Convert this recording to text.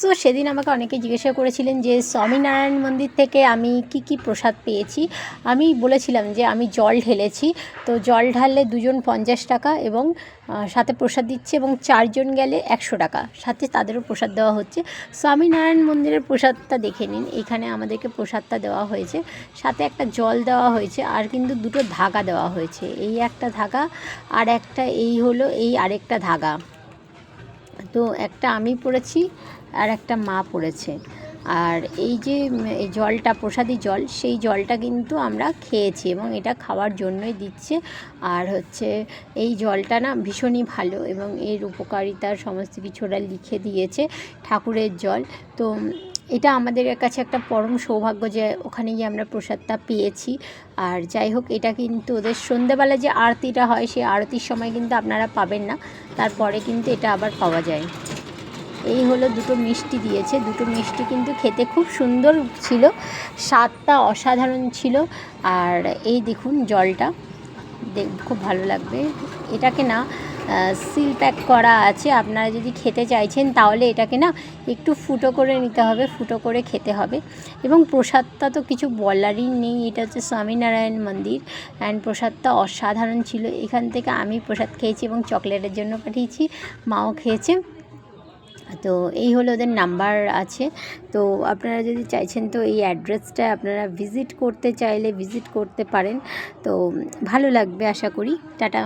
So সেদিন আমাকে অনেকে জিজ্ঞাসা করেছিলেন যে স্বামীনারায়ণ মন্দির থেকে আমি কি প্রসাদ পেয়েছি। আমি বলেছিলাম যে আমি জল ঢেলেছি, তো জল ঢাললে দুজন 50 টাকা এবং সাথে প্রসাদ দিচ্ছে, এবং 4 জন গেলে 100 টাকা, সাথে তাদেরও প্রসাদ দেওয়া হচ্ছে। স্বামীনারায়ণ মন্দিরের প্রসাদটা দেখে নিন, এখানে আমাদেরকে প্রসাদটা দেওয়া হয়েছে, সাথে একটা জল দেওয়া হয়েছে, আর কিন্তু দুটো ধাগা দেওয়া হয়েছে, এই একটা ধাগা আর একটা এই হলো এই আরেকটা ধাগা। তো একটা আমি পড়েছি আর একটা মা পড়েছে। আর এই যে এই জলটা প্রসাদী জল, সেই জলটা কিন্তু আমরা খেয়েছি এবং এটা খাওয়ার জন্যই দিচ্ছে। আর হচ্ছে এই জলটা না ভীষণই ভালো এবং এর উপকারিতার সমস্ত কিছু ওরা লিখে দিয়েছে, ঠাকুরের জল। তো এটা আমাদের কাছে একটা পরম সৌভাগ্য যে ওখানে গিয়ে আমরা প্রসাদটা পেয়েছি। আর যাই হোক, এটা কিন্তু ওদের সন্ধ্যেবেলা যে আরতিটা হয়, সেই আরতির সময় কিন্তু আপনারা পাবেন না, তারপরে কিন্তু এটা আবার পাওয়া যায়। এই হলো দুটো মিষ্টি দিয়েছে, দুটো মিষ্টি কিন্তু খেতে খুব সুন্দর ছিল, স্বাদটা অসাধারণ ছিল। আর এই দেখুন জলটা, খুব ভালো লাগবে। এটাকে না সিল প্যাক করা আছে, আপনারা যদি খেতে চাইছেন তাহলে এটাকে না একটু ফুটো করে নিতে হবে, ফুটো করে খেতে হবে। এবং প্রসাদটা তো কিছু বলারই নেই, এটা হচ্ছে স্বামীনারায়ণ মন্দির, অ্যান্ড প্রসাদটা অসাধারণ ছিল। এখান থেকে আমি প্রসাদ খেয়েছি এবং চকলেটের জন্য পাঠিয়েছি, মাও খেয়েছে। তো এই হলো ওদের নাম্বার আছে। তো আপনারা যদি চাইছেন তো এই অ্যাড্রেসটা আপনারা ভিজিট করতে চাইলে ভিজিট করতে পারেন। তো ভালো লাগবে আশা করি। টাটা।